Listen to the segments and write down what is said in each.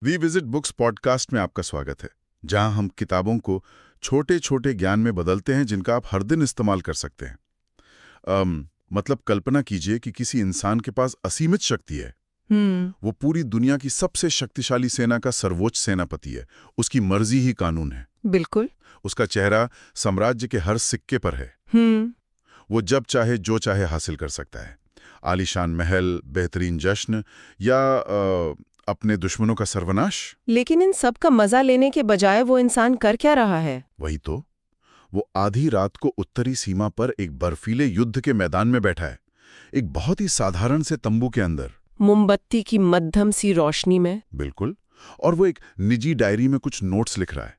We visit books podcast में आपका स्वागत है, जहां हम किताबों को छोटे छोटे ज्ञान में बदलते हैं जिनका आप हर दिन इस्तेमाल कर सकते हैं। मतलब कल्पना कीजिए कि किसी इंसान के पास असीमित शक्ति है। वो पूरी दुनिया की सबसे शक्तिशाली सेना का सर्वोच्च सेनापति है। उसकी मर्जी ही कानून है। बिल्कुल। उसका चेहरा साम्राज्य के हर सिक्के पर है। वो जब चाहे जो चाहे हासिल कर सकता है। आलीशान महल, बेहतरीन जश्न या अपने दुश्मनों का सर्वनाश। लेकिन इन सब का मजा लेने के बजाय वो इंसान कर क्या रहा है? वही तो, वो आधी रात को उत्तरी सीमा पर एक बर्फीले युद्ध के मैदान में बैठा है, एक बहुत ही साधारण से तंबू के अंदर, मोमबत्ती की मध्यम सी रोशनी में। बिल्कुल। और वो एक निजी डायरी में कुछ नोट्स लिख रहा है।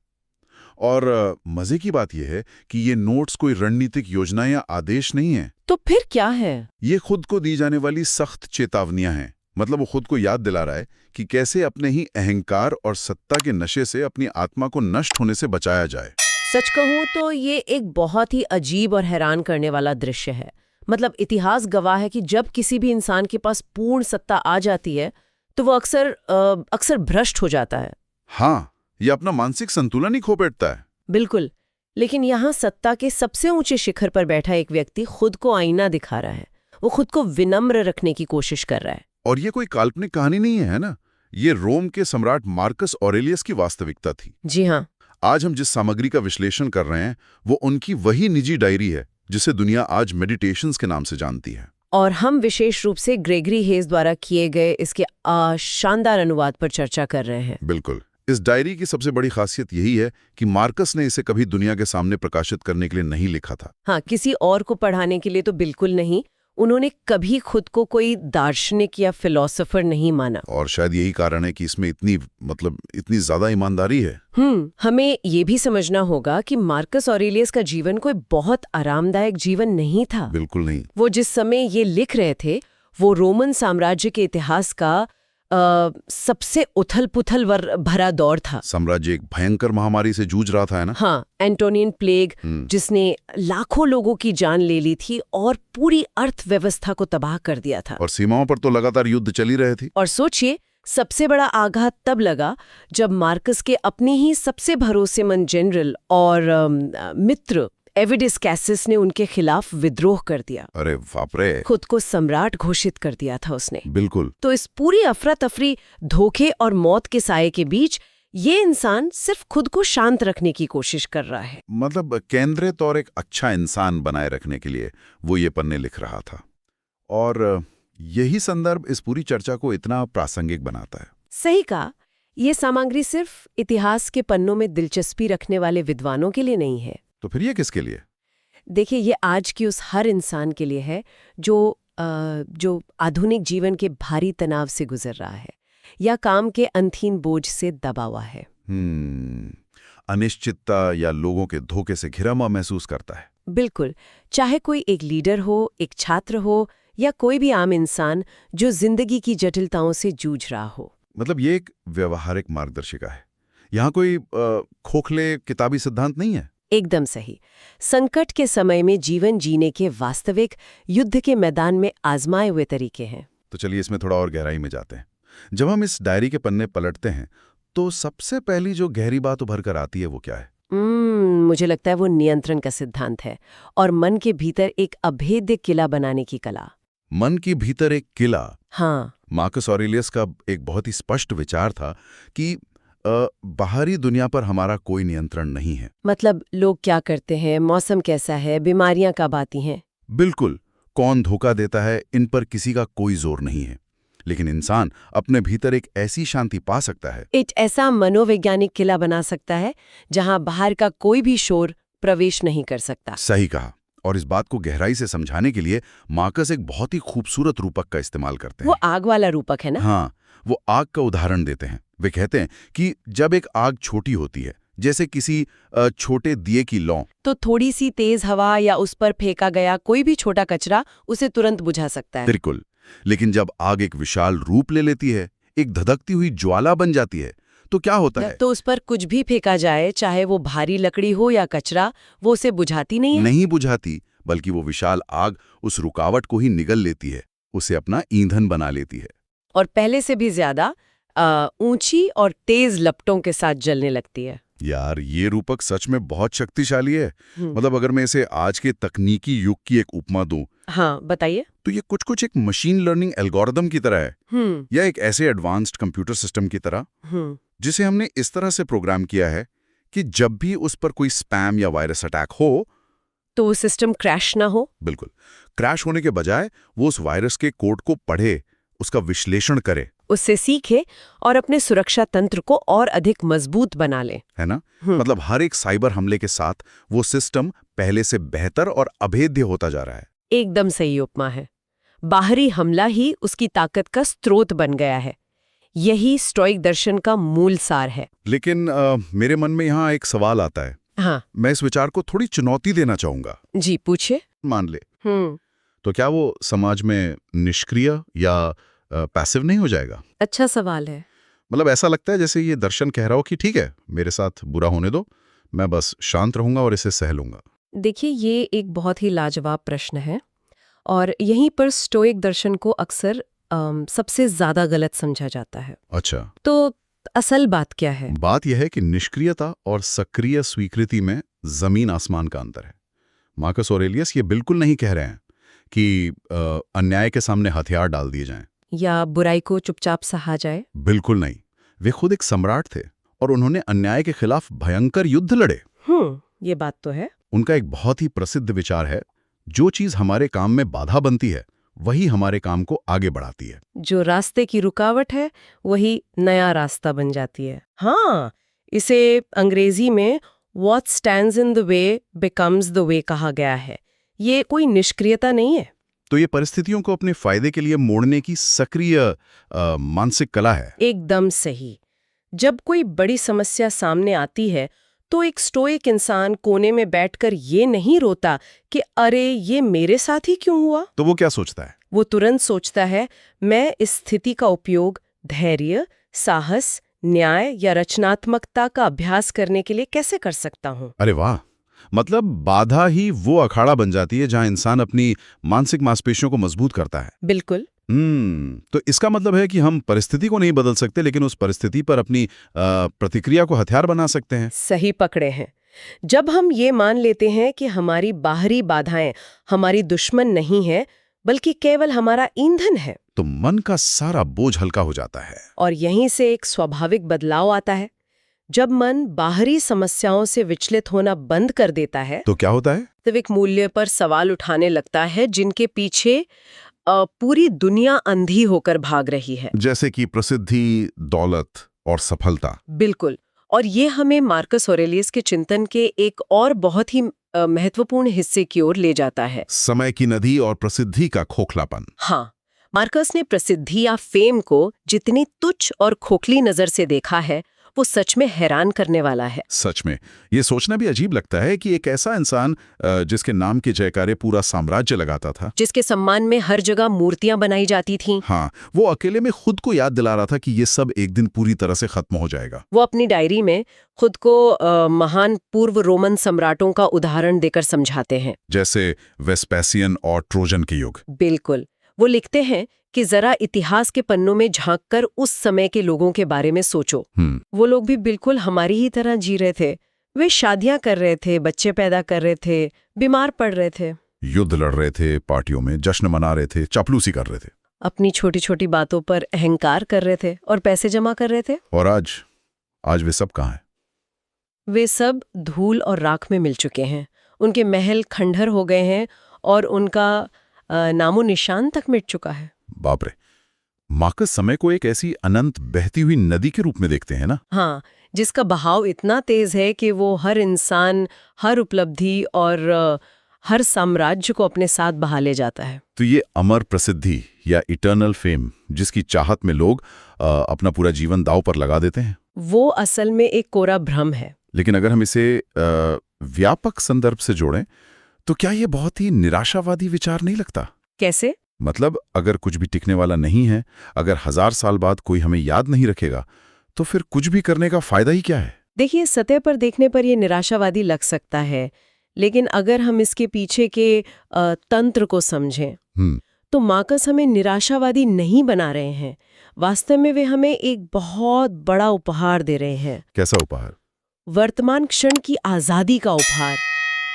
और मजे की बात यह है कि ये नोट्स कोई रणनीतिक योजना या आदेश नहीं है। तो फिर क्या है? ये खुद को दी जाने वाली सख्त चेतावनियां हैं। मतलब वो खुद को याद दिला रहा है कि कैसे अपने ही अहंकार और सत्ता के नशे से अपनी आत्मा को नष्ट होने से बचाया जाए। सच कहूं तो ये एक बहुत ही अजीब और हैरान करने वाला दृश्य है। मतलब इतिहास गवाह है कि जब किसी भी इंसान के पास पूर्ण सत्ता आ जाती है तो वो अक्सर भ्रष्ट हो जाता है। हाँ, ये अपना मानसिक संतुलन ही खो बैठता है। बिल्कुल। लेकिन यहाँ सत्ता के सबसे ऊंचे शिखर पर बैठा एक व्यक्ति खुद को आईना दिखा रहा है। वो खुद को विनम्र रखने की कोशिश कर रहा है। और ये कोई काल्पनिक कहानी नहीं है ना? ये रोम के सम्राट मार्कस ऑरेलियस की वास्तविकता थी। जी हाँ। आज हम जिस सामग्री का विश्लेषण कर रहे हैं वो उनकी वही निजी डायरी है जिसे दुनिया आज मेडिटेशंस के नाम से जानती है। और हम विशेष रूप से ग्रेगरी हेज द्वारा किए गए इसके शानदार अनुवाद पर चर्चा कर रहे हैं। बिल्कुल। इस डायरी की सबसे बड़ी खासियत यही है कि मार्कस ने इसे कभी दुनिया के सामने प्रकाशित करने के लिए नहीं लिखा था। हाँ, किसी और को पढ़ाने के लिए तो बिल्कुल नहीं। उन्होंने कभी खुद को कोई दार्शनिक या फिलोसोफर नहीं माना। और शायद यही कारण है कि इसमें इतनी ज्यादा ईमानदारी है। हमें ये भी समझना होगा कि मार्कस ऑरेलियस का जीवन कोई बहुत आरामदायक जीवन नहीं था। बिल्कुल नहीं। वो जिस समय ये लिख रहे थे वो रोमन साम्राज्य के इतिहास का सबसे उथल-पुथल भरा दौर था। साम्राज्य एक भयंकर महामारी से जूझ रहा था, है ना? हाँ, एंटोनियन प्लेग जिसने लाखों लोगों की जान ले ली थी और पूरी अर्थव्यवस्था को तबाह कर दिया था। और सीमाओं पर तो लगातार युद्ध चली रहे थे। और सोचिए, सबसे बड़ा आघात तब लगा जब मार्कस के अपने ही सबसे भरोसेमंद जनरल और मित्र एविडिस कैसिस ने उनके खिलाफ विद्रोह कर दिया। अरे बाप रे! खुद को सम्राट घोषित कर दिया था उसने। बिल्कुल। तो इस पूरी अफरा तफरी, धोखे और मौत के साये के बीच ये इंसान सिर्फ खुद को शांत रखने की कोशिश कर रहा है। मतलब केंद्रित और एक अच्छा इंसान बनाए रखने के लिए वो ये पन्ने लिख रहा था। और यही संदर्भ इस पूरी चर्चा को इतना प्रासंगिक बनाता है। सही कहा। ये सामग्री सिर्फ इतिहास के पन्नों में दिलचस्पी रखने वाले विद्वानों के लिए नहीं है। तो फिर ये किसके लिए? देखिए, ये आज की उस हर इंसान के लिए है जो आधुनिक जीवन के भारी तनाव से गुजर रहा है या काम के अंतहीन बोझ से दबा हुआ है। अनिश्चितता या लोगों के धोखे से घिरा हुआ महसूस करता है। बिल्कुल। चाहे कोई एक लीडर हो, एक छात्र हो या कोई भी आम इंसान जो जिंदगी की जटिलताओं से जूझ रहा हो। मतलब ये एक व्यवहारिक मार्गदर्शिका है। यहाँ कोई खोखले किताबी सिद्धांत नहीं है। एकदम सही। संकट के समय में जीवन जीने के वास्तविक युद्ध के मैदान में आजमाए हुए तरीके हैं। तो चलिए इसमें थोड़ा और गहराई में जाते हैं। जब हम इस डायरी के पन्ने पलटते हैं तो सबसे पहली जो गहरी बात उभर कर आती है वो क्या है? मुझे लगता है वो नियंत्रण का सिद्धांत है और मन के भीतर एक अभेद्य किला बनाने की कला। मन के भीतर एक किला? हाँ। मार्कस ऑरेलियस का एक बहुत ही स्पष्ट विचार था कि बाहरी दुनिया पर हमारा कोई नियंत्रण नहीं है। मतलब लोग क्या करते हैं, मौसम कैसा है, बीमारियां कब आती हैं। बिल्कुल। कौन धोखा देता है, इन पर किसी का कोई जोर नहीं है। लेकिन इंसान अपने भीतर एक ऐसी शांति पा सकता है, एक ऐसा मनोवैज्ञानिक किला बना सकता है जहां बाहर का कोई भी शोर प्रवेश नहीं कर सकता। सही कहा। और इस बात को गहराई से समझाने के लिए मार्कस एक बहुत ही खूबसूरत रूपक का इस्तेमाल करते हैं। वो आग वाला रूपक है ना? हाँ, वो आग का उदाहरण देते हैं। वे कहते हैं कि जब एक आग छोटी होती है, जैसे किसी छोटे दिए की लौ, तो थोड़ी सी तेज हवा या उस पर फेंका गया कोई भी छोटा कचरा उसे तुरंत बुझा सकता है। बिल्कुल। लेकिन जब आग एक विशाल रूप ले लेती है, एक धधकती हुई ज्वाला बन जाती है, तो क्या होता है? तो उस पर कुछ भी फेंका जाए, चाहे वो भारी लकड़ी हो या कचरा, वो उसे बुझाती नहीं है। नहीं बुझाती, बल्कि वो विशाल आग उस रुकावट को ही निगल लेती है, उसे अपना ईंधन बना लेती है। और पहले से भी ज्यादा ऊंची और तेज लपटों के साथ जलने लगती है। यार ये रूपक सच में बहुत शक्तिशाली है। हम्म। मतलब अगर मैं इसे आज के तकनीकी युग की एक उपमा दूं हाँ, बताइए। तो ये कुछ एक मशीन लर्निंग एल्गोरिदम की तरह है, या एक ऐसे एडवांस्ड कंप्यूटर सिस्टम की तरह जिसे हमने इस तरह से प्रोग्राम किया है कि जब भी उस पर कोई स्पैम या वायरस अटैक हो तो वो सिस्टम क्रैश ना हो। बिल्कुल क्रैश होने के बजाय वो उस वायरस के कोड को पढ़े, उसका विश्लेषण करे, उससे सीखे और अपने सुरक्षा तंत्र को और अधिक मजबूत बना ले, है ना। मतलब हर एक साइबर हमले के साथ वो सिस्टम पहले से बेहतर और अभेद्य होता जा रहा है। एकदम सही उपमा है। बाहरी हमला ही उसकी ताकत का स्रोत बन गया है। यही स्टोइक दर्शन का मूल सार है। लेकिन मेरे मन में यहाँ एक सवाल आता है। हाँ मैं इस विचार को थोड़ी चुनौती देना चाहूंगा। जी, पूछे। मान ले तो क्या वो समाज में निष्क्रिय या पैसिव नहीं हो जाएगा? अच्छा सवाल है। मतलब ऐसा लगता है जैसे ये दर्शन कह रहा हो कि ठीक है, मेरे साथ बुरा होने दो, मैं बस शांत रहूंगा और इसे सह लूंगा। देखिए, ये एक बहुत ही लाजवाब प्रश्न है और यहीं पर स्टोइक दर्शन को अक्सर सबसे ज्यादा गलत समझा जाता है। अच्छा, तो असल बात क्या है? बात यह है कि निष्क्रियता और सक्रिय स्वीकृति में जमीन आसमान का अंतर है। मार्कस ऑरेलियस ये बिल्कुल नहीं कह रहे हैं कि अन्याय के सामने हथियार डाल दिए जाएं, या बुराई को चुपचाप सहा जाए। बिल्कुल नहीं। वे खुद एक सम्राट थे और उन्होंने अन्याय के खिलाफ भयंकर युद्ध लड़े। ये बात तो है। उनका एक बहुत ही प्रसिद्ध विचार है, जो चीज हमारे काम में बाधा बनती है वही हमारे काम को आगे बढ़ाती है। जो रास्ते की रुकावट है वही नया रास्ता बन जाती है। हाँ, इसे अंग्रेजी में What stands in the way becomes the way कहा गया है। ये कोई निष्क्रियता नहीं है। तो ये परिस्थितियों को अपने फायदे के लिए मोड़ने की सक्रिय मानसिक कला है। एकदम सही। जब कोई बड़ी समस्या सामने आती है तो एक स्टोइक इंसान कोने में बैठकर ये नहीं रोता कि अरे ये मेरे साथ ही क्यों हुआ। तो वो क्या सोचता है? वो तुरंत सोचता है, मैं इस स्थिति का उपयोग धैर्य, साहस, न्याय या रचनात्मकता का अभ्यास करने के लिए कैसे कर सकता हूँ। अरे वाह! मतलब बाधा ही वो अखाड़ा बन जाती है जहां इंसान अपनी मानसिक मांसपेशियों को मजबूत करता है। बिल्कुल। तो इसका मतलब है कि हम परिस्थिति को नहीं बदल सकते, लेकिन उस परिस्थिति पर अपनी प्रतिक्रिया को हथियार बना सकते हैं। सही पकड़े हैं। जब हम ये मान लेते हैं कि हमारी बाहरी बाधाएं हमारी दुश्मन नहीं है बल्कि केवल हमारा ईंधन है, तो मन का सारा बोझ हल्का हो जाता है। और यहीं से एक स्वाभाविक बदलाव आता है। जब मन बाहरी समस्याओं से विचलित होना बंद कर देता है तो क्या होता है? वास्तविक मूल्य पर सवाल उठाने लगता है जिनके पीछे पूरी दुनिया अंधी होकर भाग रही है। जैसे कि प्रसिद्धि, दौलत और सफलता। बिल्कुल। और ये हमें मार्कस ऑरेलियस के चिंतन के एक और बहुत ही महत्वपूर्ण हिस्से की ओर ले जाता है, समय की नदी और प्रसिद्धि का खोखलापन। हाँ, मार्कस ने प्रसिद्धि या फेम को जितनी तुच्छ और खोखली नजर से देखा है वो सच में हैरान करने वाला है। सच में ये सोचना भी अजीब लगता है कि एक ऐसा इंसान जिसके नाम के जयकारे पूरा साम्राज्य लगाता था, जिसके सम्मान में हर जगह मूर्तियां बनाई जाती थीं, हाँ, वो अकेले में खुद को याद दिला रहा था कि ये सब एक दिन पूरी तरह से खत्म हो जाएगा। वो अपनी डायरी में खुद को महान पूर्व रोमन सम्राटों का उदाहरण देकर समझाते हैं, जैसे वेस्पेसियन और ट्रोजन के युग। बिल्कुल। वो लिखते हैं कि जरा इतिहास के पन्नों में झांककर उस समय के लोगों के बारे में सोचो। वो लोग भी बिल्कुल हमारी ही तरह जी रहे थे। वे शादियां कर रहे थे, बच्चे पैदा कर रहे थे, बीमार पड़ रहे थे, युद्ध लड़ रहे थे, पार्टियों में जश्न मना रहे थे, चापलूसी कर रहे थे, अपनी छोटी छोटी बातों पर अहंकार कर रहे थे और पैसे जमा कर रहे थे। और आज वे सब कहाँ हैं? वे सब धूल और राख में मिल चुके हैं। उनके महल खंडहर हो गए हैं और उनका नामो निशान तक मिट चुका है। बाप रे! मार्कस समय को एक ऐसी अनंत बहती हुई नदी के रूप में देखते हैं ना? हाँ, जिसका बहाव इतना तेज है कि वो हर इंसान, हर उपलब्धि और हर साम्राज्य को अपने साथ बहा ले जाता है। तो ये अमर प्रसिद्धि या इटर्नल फेम जिसकी चाहत में लोग अपना पूरा जीवन दांव पर लगा देते हैं, वो असल में एक कोरा भ्रम है। लेकिन अगर हम इसे व्यापक संदर्भ से जोड़ें तो क्या ये बहुत ही निराशावादी विचार नहीं लगता? कैसे? मतलब अगर कुछ भी टिकने वाला नहीं है, अगर 1000 साल बाद कोई हमें याद नहीं रखेगा, तो फिर कुछ भी करने का फायदा ही क्या है? देखिए, सतह पर देखने पर यह निराशावादी लग सकता है, लेकिन अगर हम इसके पीछे के तंत्र को समझें तो मार्कस हमें निराशावादी नहीं बना रहे हैं। वास्तव में वे हमें एक बहुत बड़ा उपहार दे रहे हैं। कैसा उपहार? वर्तमान क्षण की आजादी का उपहार।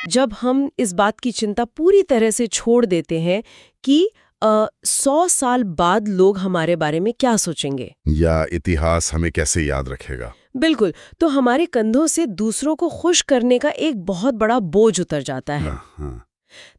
जब हम इस बात की चिंता पूरी तरह से छोड़ देते हैं कि 100 साल बाद लोग हमारे बारे में क्या सोचेंगे, या इतिहास हमें कैसे याद रखेगा। बिल्कुल, तो हमारे कंधों से दूसरों को खुश करने का एक बहुत बड़ा बोझ उतर जाता है। हाँ।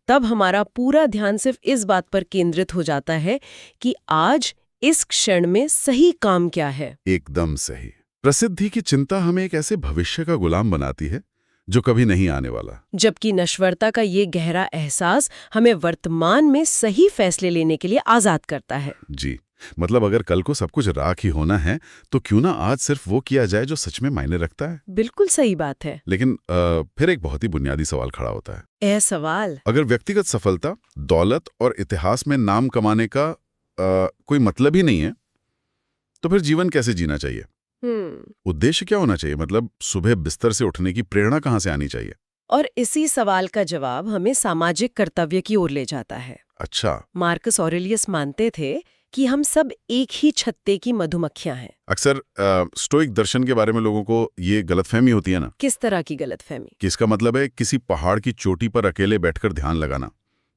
तब हमारा पूरा ध्यान सिर्फ इस बात पर केंद्रित हो जाता है कि आज इस क्षण में सही काम क्या है। एकदम सही। प्रसिद्धि की चिंता हमें एक ऐसे भविष्य का गुलाम बनाती है जो कभी नहीं आने वाला, जबकि नश्वरता का ये गहरा एहसास हमें वर्तमान में सही फैसले लेने के लिए आजाद करता है। जी, मतलब अगर कल को सब कुछ राख ही होना है तो क्यों ना आज सिर्फ वो किया जाए जो सच में मायने रखता है। बिल्कुल सही बात है। लेकिन फिर एक बहुत ही बुनियादी सवाल खड़ा होता है। यह सवाल, अगर व्यक्तिगत सफलता, दौलत और इतिहास में नाम कमाने का कोई मतलब ही नहीं है, तो फिर जीवन कैसे जीना चाहिए? उद्देश्य क्या होना चाहिए? मतलब सुबह बिस्तर से उठने की प्रेरणा कहाँ से आनी चाहिए? और इसी सवाल का जवाब हमें सामाजिक कर्तव्य की ओर ले जाता है। अच्छा। मार्कस ऑरेलियस मानते थे कि हम सब एक ही छत्ते की मधुमक्खियां हैं। अक्सर स्टोइक दर्शन के बारे में लोगों को ये गलतफहमी होती है ना। किस तरह की गलतफहमी? कि इसका मतलब है किसी पहाड़ की चोटी पर अकेले बैठकर ध्यान लगाना,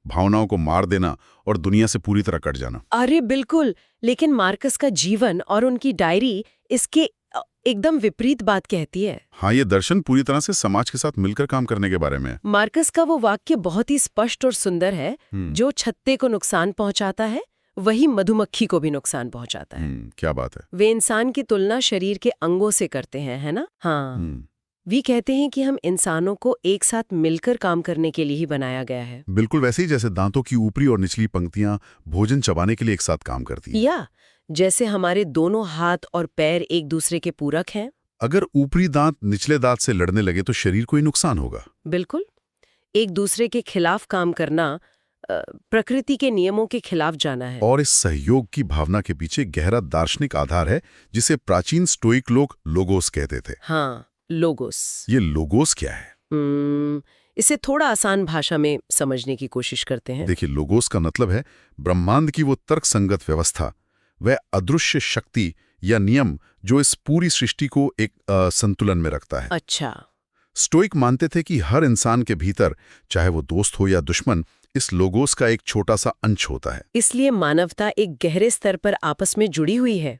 भावनाओं को मार देना और दुनिया से पूरी तरह कट जाना। अरे बिल्कुल, लेकिन मार्कस का जीवन और उनकी डायरी इसके एकदम विपरीत बात कहती है। हाँ, ये दर्शन पूरी तरह से समाज के साथ मिलकर काम करने के बारे में है। मार्कस का वो वाक्य बहुत ही स्पष्ट और सुंदर है, जो छत्ते को नुकसान पहुंचाता है वही मधुमक्खी को भी नुकसान पहुंचाता है। क्या बात है। वे इंसान की तुलना शरीर के अंगों से करते हैं, है ना? हाँ। वे कहते हैं कि हम इंसानों को एक साथ मिलकर काम करने के लिए ही बनाया गया है। बिल्कुल वैसे ही जैसे दांतों की ऊपरी और निचली पंक्तियां भोजन चबाने के लिए एक साथ काम करती हैं। या जैसे हमारे दोनों हाथ और पैर एक दूसरे के पूरक हैं। अगर ऊपरी दांत निचले दांत से लड़ने लगे तो शरीर को ही नुकसान होगा। बिल्कुल, एक दूसरे के खिलाफ काम करना प्रकृति के नियमों के खिलाफ जाना है। और इस सहयोग की भावना के पीछे गहरा दार्शनिक आधार है जिसे प्राचीन स्टोइक लोग लोगोस कहते थे। हाँ, लोगोस। ये लोगोस क्या है? इसे थोड़ा आसान भाषा में समझने की कोशिश करते हैं। देखिए, लोगोस का मतलब है ब्रह्मांड की वो तर्कसंगत व्यवस्था, वह अदृश्य शक्ति या नियम जो इस पूरी सृष्टि को एक संतुलन में रखता है। अच्छा। स्टोइक मानते थे कि हर इंसान के भीतर, चाहे वो दोस्त हो या दुश्मन, इस लोगोस का एक छोटा सा अंश होता है। इसलिए मानवता एक गहरे स्तर पर आपस में जुड़ी हुई है।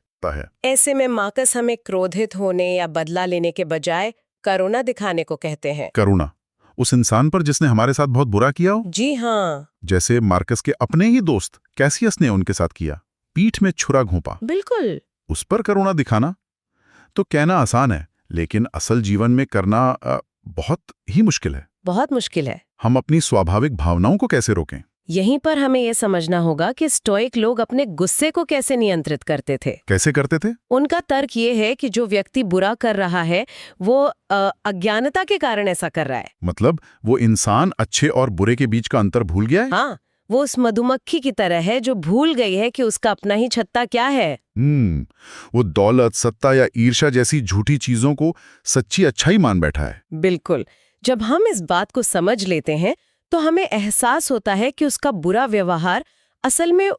ऐसे में मार्कस हमें क्रोधित होने या बदला लेने के बजाय करुणा दिखाने को कहते हैं। करुणा उस इंसान पर जिसने हमारे साथ बहुत बुरा किया हो? जी हाँ। जैसे मार्कस के अपने ही दोस्त कैसियस ने उनके साथ किया, पीठ में छुरा घोंपा। बिल्कुल। उस पर करुणा दिखाना तो कहना आसान है, लेकिन असल जीवन में करना बहुत ही मुश्किल है। बहुत मुश्किल है। हम अपनी स्वाभाविक भावनाओं को कैसे रोकें? यहीं पर हमें यह समझना होगा कि स्टोइक लोग अपने गुस्से को कैसे नियंत्रित करते थे। कैसे करते थे? उनका तर्क ये है कि जो व्यक्ति बुरा कर रहा है वो अज्ञानता के कारण ऐसा कर रहा है। मतलब वो इंसान अच्छे और बुरे के बीच का अंतर भूल गया है? हाँ, वो उस मधुमक्खी की तरह है जो भूल गई है कि उसका अपना ही छत्ता क्या है। वो दौलत, सत्ता या ईर्ष्या जैसी झूठी चीजों को सच्ची अच्छाई मान बैठा है। बिल्कुल। जब हम इस बात को समझ लेते हैं तो हमें एहसास होता है कि उसका बुरा व्यवहार असल में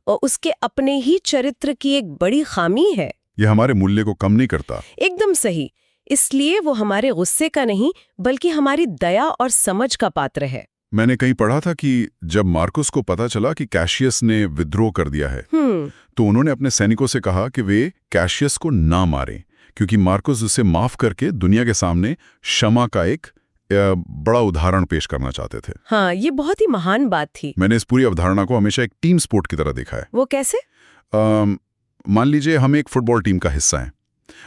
उसके अपने ही चरित्र की एक बड़ी खामी है। यह हमारे मूल्य को कम नहीं करता। एकदम सही। इसलिए वो हमारे गुस्से का नहीं बल्कि हमारी दया और समझ का पात्र है। मैंने कहीं पढ़ा था कि जब मार्कस को पता चला कि कैशियस ने विद्रोह कर दिया है, तो उन्होंने अपने सैनिकों से कहा कि वे कैशियस को ना मारें, क्योंकि मार्कस उसे माफ करके दुनिया के सामने क्षमा का एक बड़ा उदाहरण पेश करना चाहते थे। हाँ, ये बहुत ही महान बात थी। मैंने इस पूरी अवधारणा को हमेशा एक टीम स्पोर्ट की तरह देखा है। वो कैसे? मान लीजिए हम एक फुटबॉल टीम का हिस्सा हैं।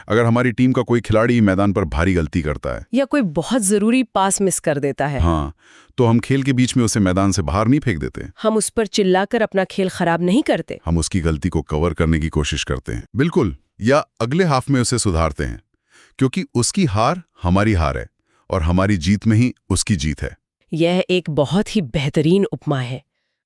अगर हमारी टीम का कोई खिलाड़ी मैदान पर भारी गलती करता है या कोई बहुत जरूरी पास मिस कर देता है, हाँ, तो हम खेल के बीच में उसे मैदान से बाहर नहीं फेंक देते। हम उस पर चिल्लाकर अपना खेल खराब नहीं करते। हम उसकी गलती को कवर करने की कोशिश करते हैं। बिल्कुल। या अगले हाफ में उसे सुधारते हैं, क्योंकि उसकी हार हमारी हार है और हमारी जीत में ही उसकी जीत है। यह एक बहुत ही बेहतरीन उपमा है।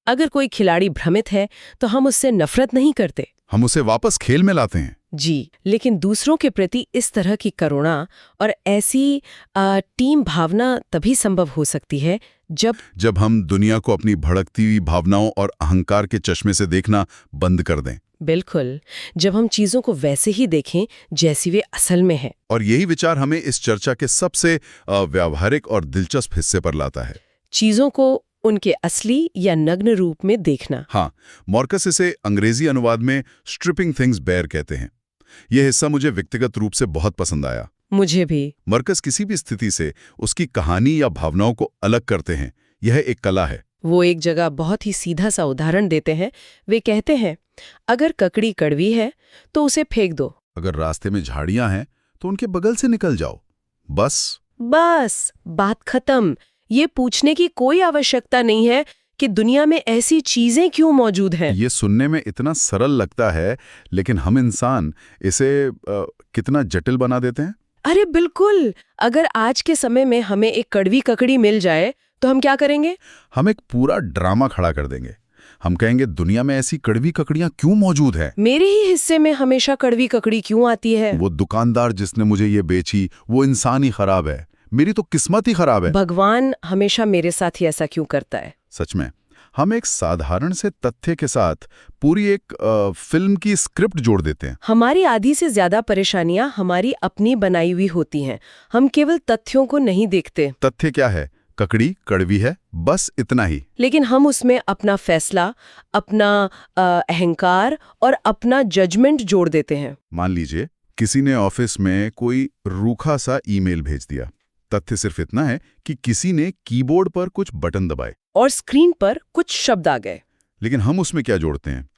अगर कोई खिलाड़ी भ्रमित है तो हम उससे नफरत नहीं करते, हम उसे वापस खेल में लाते हैं। जी, लेकिन दूसरों के प्रति इस तरह की करुणा और ऐसी टीम भावना तभी संभव हो सकती है जब हम दुनिया को अपनी भड़कती हुई भावनाओं और अहंकार के चश्मे से देखना बंद कर दें। बिल्कुल, जब हम चीजों को वैसे ही देखें जैसी वे असल में है। और यही विचार हमें इस चर्चा के सबसे व्यावहारिक और दिलचस्प हिस्से पर लाता है। चीजों को उनके असली या नग्न रूप में देखना। हाँ, मार्कस इसे अंग्रेजी अनुवाद में स्ट्रिपिंग थिंग्स बेयर कहते हैं। यह हिस्सा मुझे व्यक्तिगत रूप से बहुत पसंद आया। मुझे भी। मार्कस किसी भी स्थिति से उसकी कहानी या भावनाओं को अलग करते हैं। यह एक कला है। वो एक जगह बहुत ही सीधा सा उदाहरण देते हैं। वे कहते हैं, अगर ककड़ी कड़वी है तो उसे फेंक दो। अगर रास्ते में झाड़ियां हैं तो उनके बगल से निकल जाओ। बस बात खत्म। ये पूछने की कोई आवश्यकता नहीं है कि दुनिया में ऐसी चीजें क्यों मौजूद हैं। ये सुनने में इतना सरल लगता है, लेकिन हम इंसान इसे कितना जटिल बना देते हैं। अरे बिल्कुल, अगर आज के समय में हमें एक कड़वी ककड़ी मिल जाए तो हम क्या करेंगे? हम एक पूरा ड्रामा खड़ा कर देंगे। हम कहेंगे दुनिया में ऐसी कड़वी ककड़ियां क्यों मौजूद है, मेरे ही हिस्से में हमेशा कड़वी ककड़ी क्यों आती है, वो दुकानदार जिसने मुझे ये बेची वो इंसान ही खराब है, मेरी तो किस्मत ही खराब है, भगवान हमेशा मेरे साथ ही ऐसा क्यों करता है। सच में हम एक साधारण से तथ्य के साथ पूरी एक फिल्म की स्क्रिप्ट जोड़ देते हैं। हमारी आधी से ज्यादा परेशानियां हमारी अपनी बनाई हुई होती हैं। हम केवल तथ्यों को नहीं देखते। तथ्य क्या है? ककड़ी कड़वी है, बस इतना ही। लेकिन हम उसमें अपना फैसला, अपना अहंकार और अपना जजमेंट जोड़ देते हैं। मान लीजिए किसी ने ऑफिस में कोई रूखा सा ईमेल भेज दिया। तथ्य सिर्फ इतना है कि किसी ने कीबोर्ड पर कुछ बटन दबाए और स्क्रीन पर कुछ शब्द आ गए। लेकिन हम उसमें क्या जोड़ते हैं?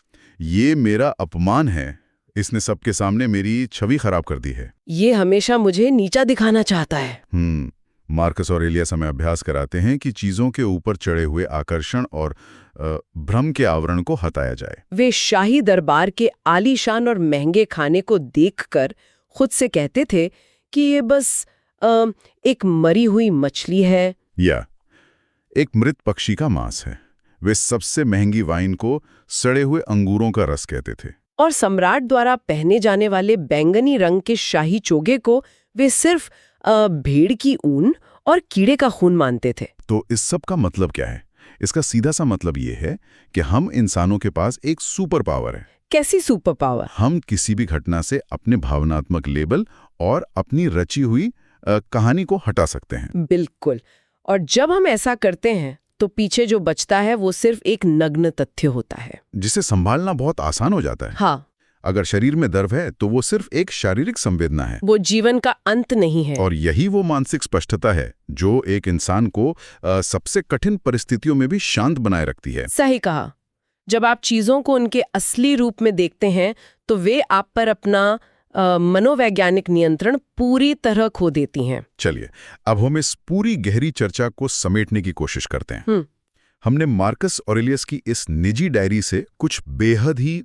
ये मेरा अपमान है, इसने सबके सामने मेरी छवि खराब कर दी है, ये हमेशा मुझे नीचा दिखाना चाहता है। मार्कस ऑरेलियस हमें अभ्यास कराते हैं कि चीजों के ऊपर चढ़े हुए आकर्षण और भ्रम के आवरण को हटाया जाए। वे शाही दरबार के आलीशान और महंगे खाने को देखकर खुद से कहते थे कि ये बस एक मरी हुई मछली है या एक मृत पक्षी का मांस है। वे सबसे महंगी वाइन को सड़े हुए अंगूरों का रस कहते थे। और सम्राट द्वारा पहने जाने वाले बैंगनी रंग के शाही चोगे को वे सिर्फ भेड़ की ऊन और कीड़े का खून मानते थे। तो इस सब का मतलब क्या है? इसका सीधा सा मतलब ये है कि हम इंसानों के पास एक सुपर पावर है। कैसी सुपर पावर? हम किसी भी घटना से अपने भावनात्मक लेबल और अपनी रची हुई कहानी को हटा सकते हैं। बिल्कुल। और जब हम ऐसा करते हैं तो पीछे जो बचता है वो सिर्फ एक नग्न तथ्य होता है, जिसे संभालना बहुत आसान हो जाता है। हाँ, अगर शरीर में दर्द है तो वो सिर्फ एक शारीरिक संवेदना है, वो जीवन का अंत नहीं है। और यही वो मानसिक स्पष्टता है जो एक इंसान को सबसे कठिन परिस्थितियों में भी शांत बनाए रखती है। सही कहा। जब आप चीजों को उनके असली रूप में देखते हैं तो वे आप पर अपना मनोवैज्ञानिक नियंत्रण पूरी तरह खो देती हैं। चलिए अब हम इस पूरी गहरी चर्चा को समेटने की कोशिश करते हैं। हमने मार्कस ऑरेलियस की इस निजी डायरी से कुछ बेहद ही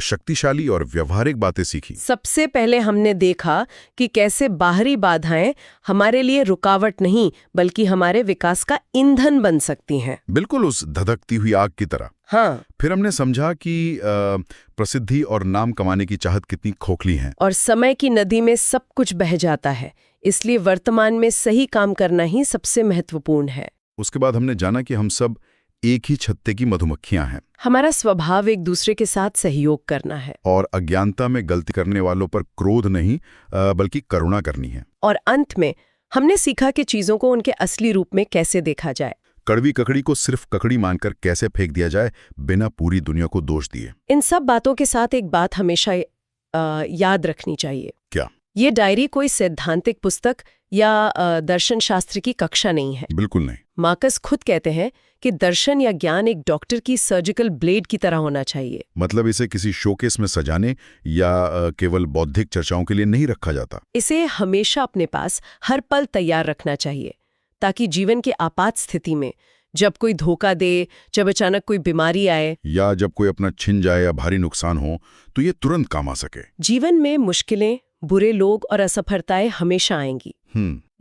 शक्तिशाली और व्यवहारिक बातें सीखी। सबसे पहले हमने देखा कि कैसे बाहरी बाधाएं हमारे लिए रुकावट नहीं बल्कि हमारे विकास का ईंधन बन सकती हैं। बिल्कुल उस धधकती हुई आग की तरह। हाँ। फिर हमने समझा कि प्रसिद्धि और नाम कमाने की चाहत कितनी खोखली है, और समय की नदी में सब कुछ बह जाता है, इसलिए वर्तमान में सही काम करना ही सबसे महत्वपूर्ण है। उसके बाद हमने जाना कि हम सब एक ही छत्ते की मधुमक्खियां हैं। हमारा स्वभाव एक दूसरे के साथ सहयोग करना है और अज्ञानता में गलती करने वालों पर क्रोध नहीं बल्कि करुणा करनी है। और अंत में हमने सीखा कि चीजों को उनके असली रूप में कैसे देखा जाए। कड़वी ककड़ी को सिर्फ ककड़ी मानकर कैसे फेंक दिया जाए बिना पूरी दुनिया को दोष दिए। इन सब बातों के साथ एक बात हमेशा याद रखनी चाहिए। क्या? ये डायरी कोई सैद्धांतिक पुस्तक या दर्शन शास्त्र की कक्षा नहीं है। बिल्कुल नहीं। मार्कस खुद कहते हैं कि दर्शन या ज्ञान एक डॉक्टर की सर्जिकल ब्लेड की तरह होना चाहिए। मतलब इसे किसी शोकेस में सजाने या केवल बौद्धिक चर्चाओं के लिए नहीं रखा जाता। इसे हमेशा अपने पास हर पल तैयार रखना चाहिए ताकि जीवन के आपात स्थिति में, जब कोई धोखा दे, जब अचानक कोई बीमारी आए या जब कोई अपना छिन जाए या भारी नुकसान हो, तो ये तुरंत काम आ सके। जीवन में मुश्किलें, बुरे लोग और असफलताएं हमेशा आएंगी।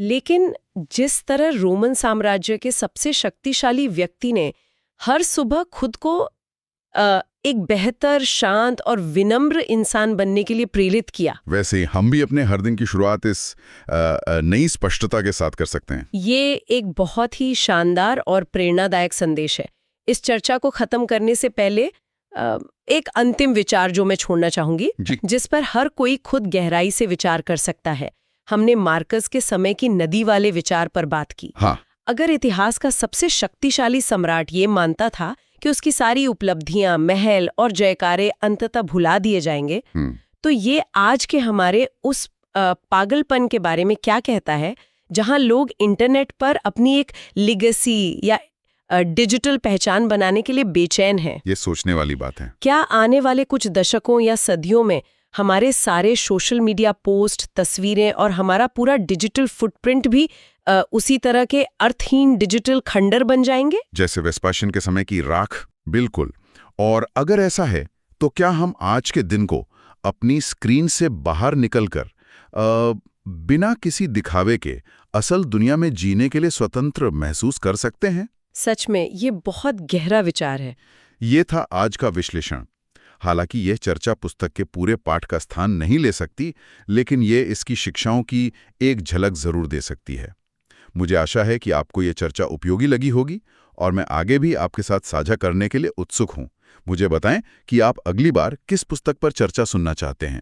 लेकिन जिस तरह रोमन साम्राज्य के सबसे शक्तिशाली व्यक्ति ने हर सुबह खुद को एक बेहतर, शांत और विनम्र इंसान बनने के लिए प्रेरित किया, वैसे हम भी अपने हर दिन की शुरुआत इस नई स्पष्टता के साथ कर सकते हैं। ये एक बहुत ही शानदार और प्रेरणादायक संदेश है। इस चर्चा को खत्म करने से पहले एक अंतिम विचार जो मैं छोड़ना चाहूंगी, जी। जिस पर हर कोई खुद गहराई से विचार कर सकता है। हमने मार्कस के समय की नदी वाले विचार पर बात की। हाँ। अगर इतिहास का सबसे शक्तिशाली सम्राट ये मानता था कि उसकी सारी उपलब्धियां, महल और जयकारे अंततः भुला दिए जाएंगे, तो ये आज के हमारे उस पागलपन के बारे में क्या कहता है, जहां लोग इंटरनेट पर अपनी एक लिगेसी या डिजिटल पहचान बनाने के लिए बेचैन हैं? ये सोचने वाली बात है। क्या आने वाले कुछ दशकों या सदियों में हमारे सारे सोशल मीडिया पोस्ट, तस्वीरें और हमारा पूरा डिजिटल फुटप्रिंट भी उसी तरह के अर्थहीन डिजिटल खंडर बन जाएंगे, जैसे वेस्पाशियन के समय की राख? बिल्कुल। और अगर ऐसा है तो क्या हम आज के दिन को अपनी स्क्रीन से बाहर निकलकर बिना किसी दिखावे के असल दुनिया में जीने के लिए स्वतंत्र महसूस कर सकते हैं? सच में ये बहुत गहरा विचार है। ये था आज का विश्लेषण। हालांकि यह चर्चा पुस्तक के पूरे पाठ का स्थान नहीं ले सकती, लेकिन ये इसकी शिक्षाओं की एक झलक जरूर दे सकती है। मुझे आशा है कि आपको ये चर्चा उपयोगी लगी होगी और मैं आगे भी आपके साथ साझा करने के लिए उत्सुक हूं। मुझे बताएं कि आप अगली बार किस पुस्तक पर चर्चा सुनना चाहते हैं।